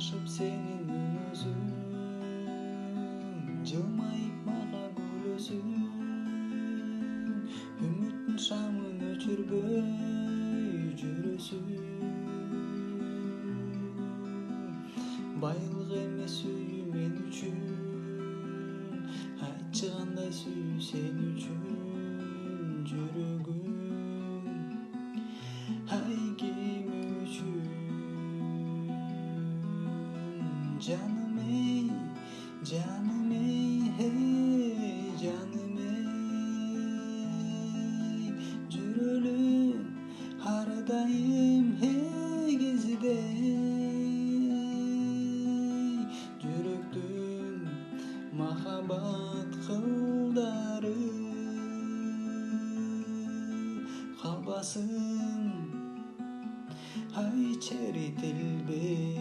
ашып сенин өзүң, жылмайып мага күлөсүң, үмүттүн шамын өчүрбөй жүрөсүң. Байлык эмес сүйүү мен үчүн, айтчы кандай сүйүү сен үчүн жүрөгүм. Ай ким үчүн? Жаным эй, жаным эй, жаным эй, жүрөлү ар дайым эгиздей. Жүрөктүн махаббат кылдары калбасын, ай черитилбей.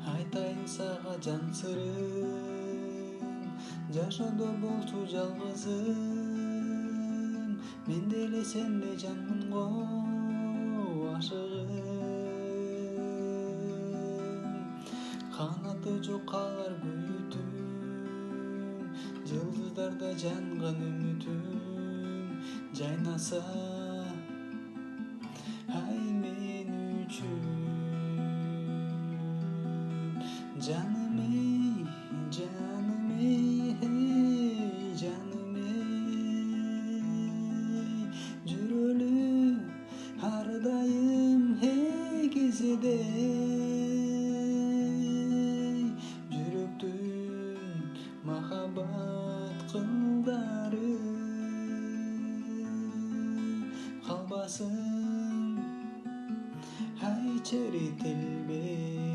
Айтайын сага жан сырым, жашоодо болчу жалгызым, мен деле сендей жанмын го ашыгым. Канаты жок калар күйүтүм, жылдыздарда жанган үмүтүм жайнаса, ай мен үчүн. Жаным эй, жаным эй, жаным эй, жүрөлү ар дайым эгиздей. Жүрөктүн махаббат кылдары калбасын, ай черитилбей.